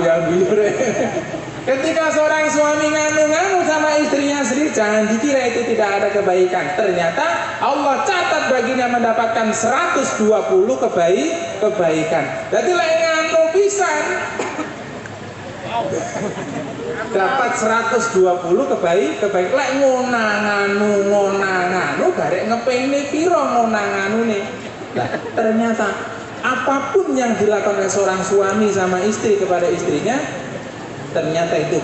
yang dulu. Ketika seorang suami nganu-nganu sama istrinya sendiri, jangan dikira itu tidak ada kebaikan. Ternyata Allah catat baginya mendapatkan 120 kebaikan. Jadi lek nganu pisan dapat 120 kebaikan. Lek ngonanganu garek ngepene piro ngonanganune. Nah, ternyata apapun yang dilakukan oleh seorang suami sama istri kepada istrinya, ternyata itu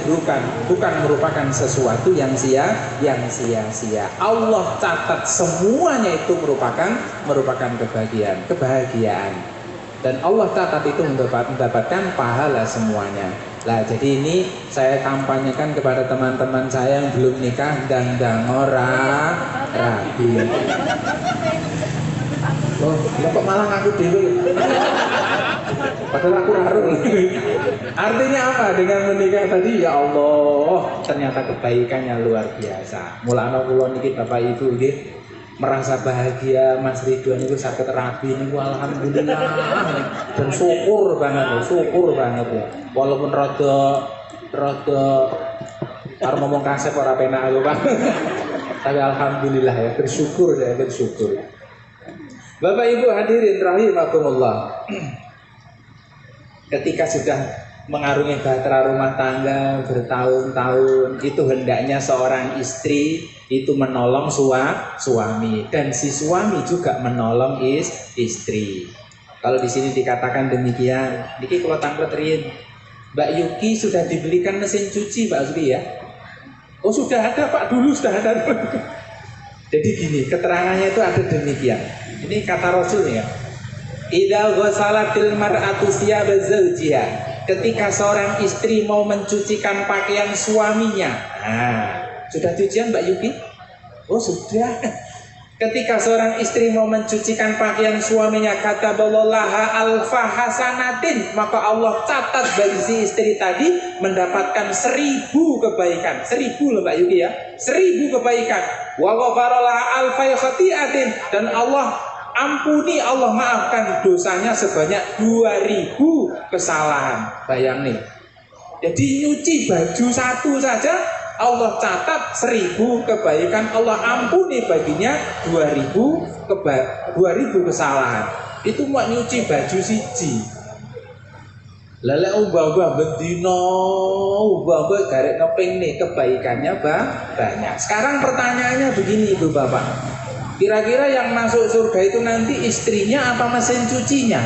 bukan merupakan sesuatu yang sia-sia. Allah catat semuanya itu merupakan kebahagiaan. Dan Allah catat itu mendapatkan pahala semuanya. Lah jadi ini saya kampanyekan kepada teman-teman saya yang belum nikah dan ora rabi. Oh, kok malah ngaku dewe. Padahal aku haru. Artinya apa dengan menikah tadi? Ya Allah, ternyata kebaikannya luar biasa. Mulane kula niki Bapak Ibu nggih merasa bahagia Mas Ridwan itu sakit rabi niku alhamdulillah. Dan syukur banget ya. Walaupun rada arep ngomong kasep ora penak aku, Pak. Tapi alhamdulillah ya, bersyukur. Bapak Ibu hadirin rahimakumullah. Ketika sudah mengarungi bahtera rumah tangga bertahun-tahun, itu hendaknya seorang istri itu menolong suami, dan si suami juga menolong istri. Kalau di sini dikatakan demikian, niki kalau tangklet riyen, Mbak Yuki sudah dibelikan mesin cuci, Mbak Yuki ya? Oh sudah ada Pak, dulu sudah ada. Jadi gini, keterangannya itu ada demikian. Ini kata Rasul ya. Idza ghasalatil mar'atu thiyaba zawjiha. Ketika seorang istri mau mencucikan pakaian suaminya. Nah, sudah cucian Mbak Yuki? Oh, sudah. Ketika seorang istri mau mencucikan pakaian suaminya, kataballaha alfa hasanatin, maka Allah catat bagi si istri tadi mendapatkan 1000 kebaikan. 1000 loh Mbak Yuki ya. 1000 kebaikan. Wa ghafarallaha alfa khati'atin, dan Allah ampuni, Allah maafkan dosanya sebanyak 2000 kesalahan. Bayang nih. Jadi nyuci baju satu saja Allah catat 1000 kebaikan, Allah ampuni baginya 2000 kesalahan. Itu mau nyuci baju siji. Lele ubah bedino, ubah garek ngeping nih, kebaikannya banyak. Sekarang pertanyaannya begini Ibu Bapak, kira-kira yang masuk surga itu nanti istrinya apa mesin cucinya?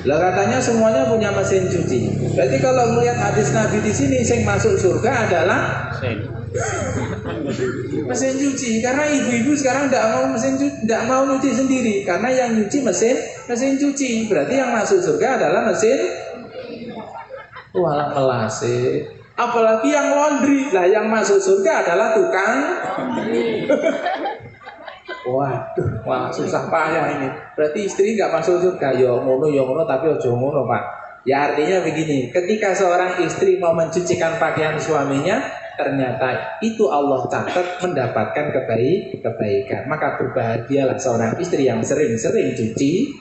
Lah katanya semuanya punya mesin cuci. Berarti kalau melihat hadis Nabi di sini, yang masuk surga adalah mesin cuci. Karena ibu-ibu sekarang tidak mau nyuci sendiri, karena yang nyuci mesin cuci. Berarti yang masuk surga adalah mesin. Walah melase. Apalagi yang laundry. Lah yang masuk surga adalah tukang. Waduh, wah susah payah ini. Berarti istri nggak masuk surga. Yo ngono, tapi ojo ngono Pak. Ya artinya begini, ketika seorang istri mau mencucikan pakaian suaminya, ternyata itu Allah catat mendapatkan kebaikan. Maka berbahagialah seorang istri yang sering-sering cuci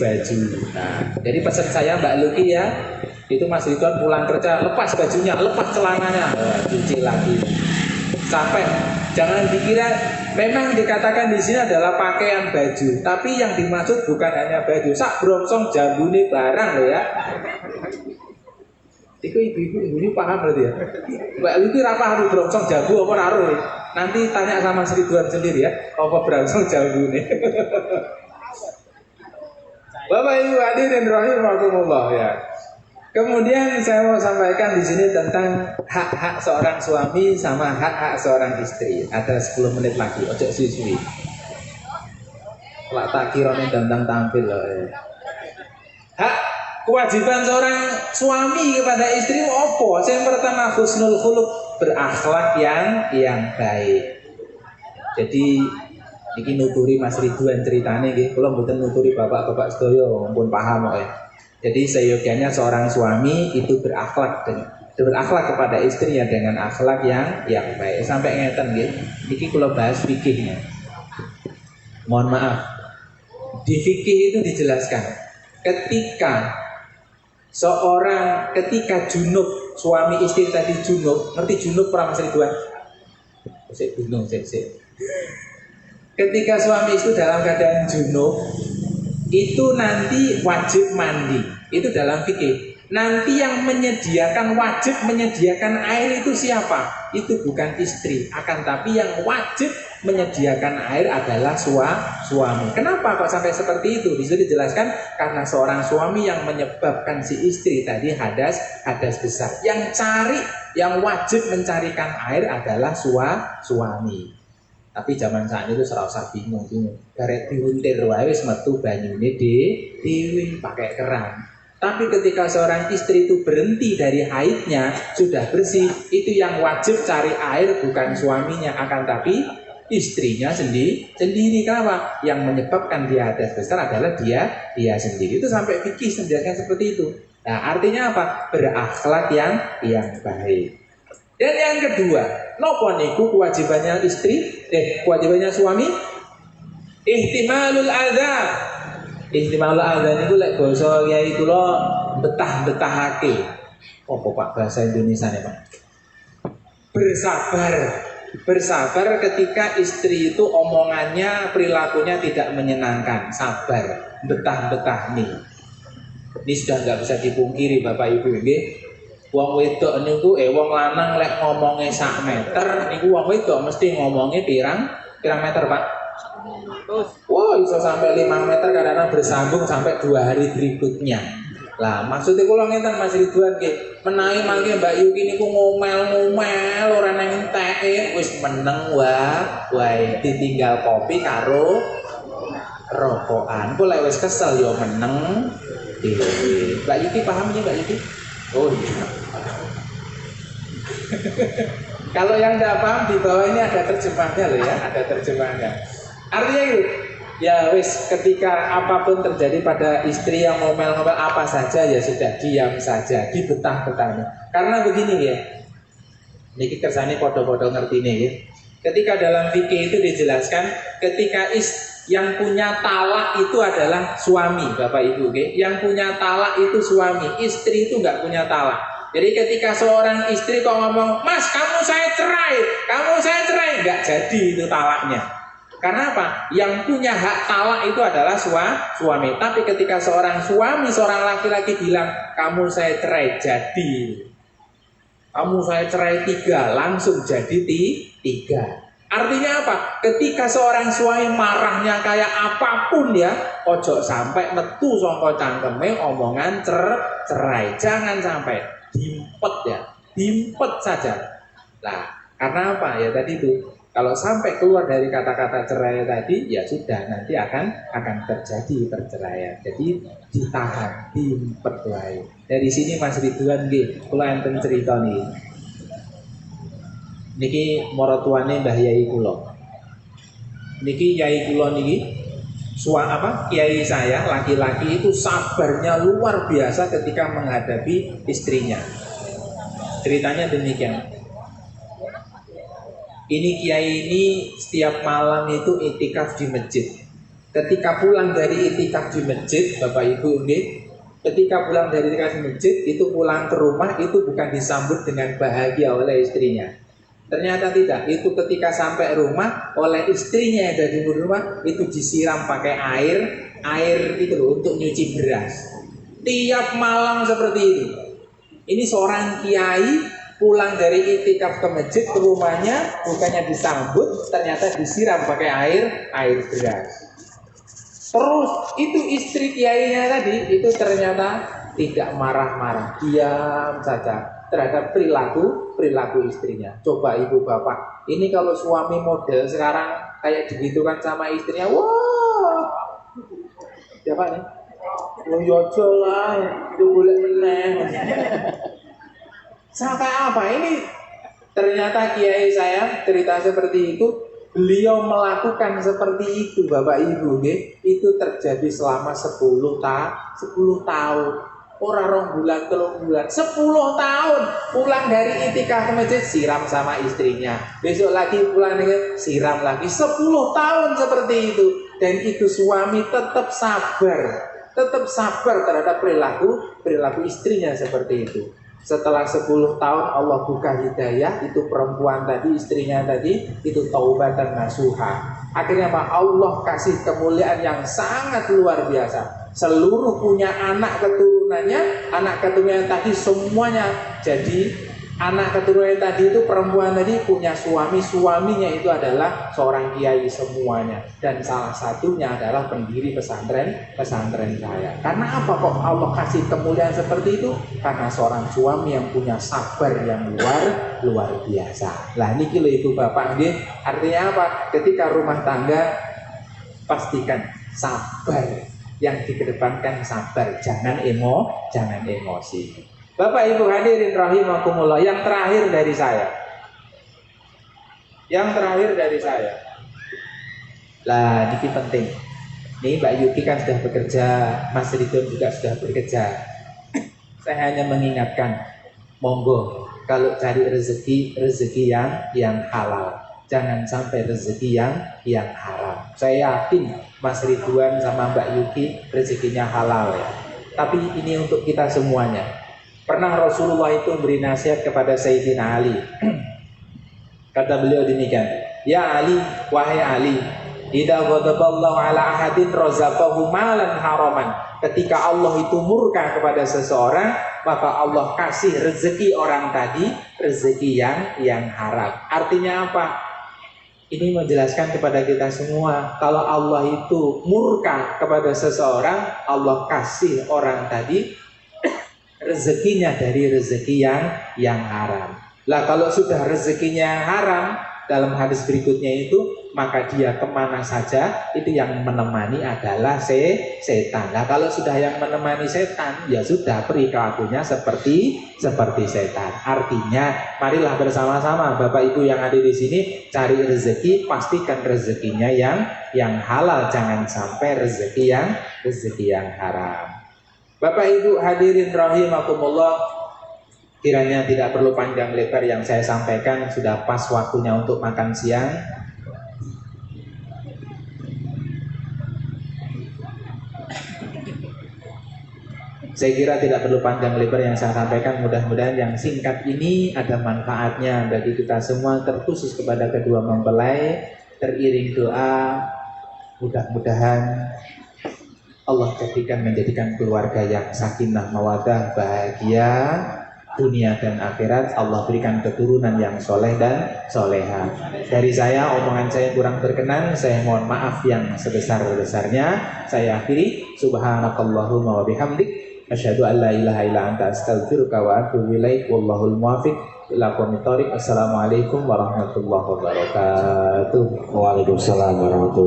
baju. Nah, jadi pesan saya Mbak Luki ya, itu Mas Ridwan pulang kerja lepas bajunya, lepas celananya, cuci lagi. Sampai jangan dikira memang dikatakan di sini adalah pakaian baju, tapi yang dimaksud bukan hanya baju. Sak bromsong jambune barang loh ya. Itu ibu-ibu paham berarti ya. Mbak Luki ra paham bromsong jambu apa raro. Nanti tanya sama Sri Ridwan sendiri ya, apa bromsong jambune. Bapak Ibu hadirin rahimakumullah ya. Kemudian saya mau sampaikan di sini tentang hak-hak seorang suami sama hak-hak seorang istri. Ada 10 menit lagi, ojo suwi-suwi. Lak tak kira nih tentang tampil loh. Ya. Hak kewajiban seorang suami kepada istri apa? Yang pertama husnul khuluq, berakhlak yang baik. Jadi iki nuturi Mas Ridwan ceritane nggih, kula mboten nuturi bapak-bapak sedaya, mumpun paham kok ya. Jadi seyogianya seorang suami itu berakhlak kepada istrinya dengan akhlak yang baik. Sampai ngeten nggih. Iki kula bahas fikihnya. Mohon maaf. Di fikih itu dijelaskan ketika junub, suami istri tadi junub, ngerti junub perang Mas Ridwan? Ketika suami istri dalam keadaan junub, itu nanti wajib mandi. Itu dalam fikih. Nanti yang wajib menyediakan air itu siapa? Itu bukan istri, akan tapi yang wajib menyediakan air adalah suami. Kenapa kok sampai seperti itu? Bisa dijelaskan karena seorang suami yang menyebabkan si istri tadi hadas besar. Yang wajib mencarikan air adalah suami. Tapi zaman saat itu serasa bingung. Garek diuntir wae wis metu banyune dhewe pakai keran. Tapi ketika seorang istri itu berhenti dari haidnya, sudah bersih, itu yang wajib cari air bukan suaminya, akan tapi istrinya sendiri. Kenapa? Yang menyebabkan dia hadas besar adalah dia sendiri. Itu sampai fikih menjelaskan seperti itu. Nah, artinya apa? Berakhlak yang baik. Dan yang kedua, nopo niku kewajibannya kewajibannya suami? Ihtimalul adza. Ihtimalul adza niku lek basa kiai kula betah-betahake. Apa Pak bahasa Indonesia nih Pak? Bersabar ketika istri itu omongannya, perilakunya tidak menyenangkan. Sabar, betah-betah nih. Ini sudah nggak bisa dipungkiri Bapak Ibu nggih. Wong wedok niku wong lanang lek ngomongnya 1 meter niku wong wedok mesti ngomongnya pirang meter Pak? Wah, bisa sampai 5 meter kadang-kadang bersambung sampai 2 hari berikutnya. Lah, maksudnya kula ngenten Mas Ridwan nggih, menawi mangke Mbak Yuki niku ngomel-ngomel ora nang enteke wis meneng wae ditinggal kopi karo rokokan. Kok lek wis kesel ya meneng dhewe. Mbak Yuki paham ya Mbak Yuki? Oh iya. Kalau yang tidak paham di bawah ini ada terjemahnya loh ya, ada terjemahnya. Artinya itu, ya wis ketika apapun terjadi pada istri yang ngomel-ngomel apa saja ya sudah diam saja, dibetah-betahnya. Karena begini ya, niki kersane podo-podo ngerti nih ya. Ketika dalam fikih itu dijelaskan, ketika yang punya talak itu adalah suami, Bapak Ibu, okay? Yang punya talak itu suami, istri itu nggak punya talak. Jadi ketika seorang istri kok ngomong, Mas, kamu saya cerai, nggak jadi itu talaknya. Karena apa? Yang punya hak talak itu adalah suami. Tapi ketika seorang suami, seorang laki-laki bilang, kamu saya cerai, jadi. Kamu saya cerai 3, langsung jadi 3. Artinya apa? Ketika seorang suami marahnya kayak apapun ya, ojo sampai metu sangka cangkeme omongan cerai. Jangan sampai dimpet saja. Nah, karena apa? Ya tadi itu, kalau sampai keluar dari kata-kata cerai tadi, ya sudah nanti akan terjadi perceraian. Jadi ditahan, dimpet wae. Dari sini Mas Ridwan nggih, kula enten cerita nih. Niki maratuane Mbah Yai kula. Niki yai kula niki kiai saya laki-laki itu sabarnya luar biasa ketika menghadapi istrinya. Ceritanya demikian. Ini kiai ini setiap malam itu itikaf di masjid. Ketika pulang dari itikaf di masjid, Bapak Ibu nggih, ketika pulang dari itikaf di masjid itu pulang ke rumah itu bukan disambut dengan bahagia oleh istrinya. Ternyata tidak, itu ketika sampai rumah oleh istrinya yang ada di rumah itu disiram pakai air itu loh untuk nyuci beras. Tiap malam seperti itu. Ini seorang kiai pulang dari itikaf ke masjid ke rumahnya bukannya disambut, ternyata disiram pakai air beras. Terus itu istri kiainya tadi itu ternyata tidak marah-marah, diam saja terhadap perilaku istrinya. Coba ibu bapak, ini kalau suami model sekarang kayak digitukan sama istrinya, wah, siapa nih? Oh yojo lah, itu boleh meneng. Sampai apa ini? Ternyata kiai saya cerita seperti itu, beliau melakukan seperti itu, Bapak Ibu, itu terjadi selama 10 tahun. Orang 2 bulan, 3 bulan, 10 tahun. Pulang dari itikaf ke masjid siram sama istrinya. Besok lagi pulang dengan siram lagi. 10 tahun seperti itu. Dan itu suami tetap sabar. tetap sabar terhadap perilaku istrinya seperti itu. Setelah 10 tahun Allah buka hidayah, itu perempuan tadi, istrinya tadi, itu taubat dan nasuha. Akhirnya Pak, Allah kasih kemuliaan yang sangat luar biasa. Seluruh punya anak keturunannya tadi semuanya jadi anak keturunan tadi itu perempuan tadi punya suaminya itu adalah seorang kiai semuanya, dan salah satunya adalah pendiri pesantren saya. Karena apa kok Allah kasih kemuliaan seperti itu? Karena seorang suami yang punya sabar yang luar biasa. Lah niki lho Ibu Bapak nggih, artinya apa? Ketika rumah tangga pastikan sabar, yang dikedepankan sabar, jangan emosi. Bapak Ibu hadirin rahimakumullah, yang terakhir dari saya. Lah, ini penting. Nih Mbak Yuki kan sudah bekerja, Mas Ridwan juga sudah bekerja. Saya hanya mengingatkan, monggo kalau cari rezeki yang halal. Jangan sampai rezeki yang haram. Saya yakin Mas Ridwan sama Mbak Yuki rezekinya halal ya. Tapi ini untuk kita semuanya. Pernah Rasulullah itu beri nasihat kepada Sayyidina Ali. Kata beliau demikian, "Ya Ali, wahai Ali, idza ghadaballahu ala ahadin razaqahu malan haraman." Ketika Allah itu murka kepada seseorang, maka Allah kasih rezeki orang tadi rezeki yang haram. Artinya apa? Ini menjelaskan kepada kita semua, kalau Allah itu murka kepada seseorang, Allah kasih orang tadi rezekinya dari rezeki yang haram. Lah kalau sudah rezekinya haram, dalam hadis berikutnya itu, maka dia kemana saja itu yang menemani adalah setan. Lah kalau sudah yang menemani setan, ya sudah perilakunya seperti setan. Artinya, marilah bersama-sama Bapak Ibu yang ada di sini cari rezeki, pastikan rezekinya yang halal, jangan sampai rezeki yang haram. Bapak Ibu hadirin rahimakumullah, kiranya tidak perlu panjang lebar yang saya sampaikan, sudah pas waktunya untuk makan siang. Saya kira tidak perlu panjang lebar yang saya sampaikan, mudah-mudahan yang singkat ini ada manfaatnya bagi kita semua, terkhusus kepada kedua mempelai. Teriring doa, mudah-mudahan Allah menjadikan keluarga yang sakinah mawaddah, bahagia dunia dan akhirat. Allah berikan keturunan yang soleh dan soleha. Dari saya, omongan saya kurang berkenan, saya mohon maaf yang sebesar-besarnya. Saya akhiri, subhanakallahumma wa bihamdik, asyhadu an la ilaha illa anta astaghfiruka wa atubu ilaik, wallahul muwaffiq ila aqwamit thoriq. Assalamualaikum warahmatullahi wabarakatuh. Waalaikumsalam warahmatullahi wabarakatuh.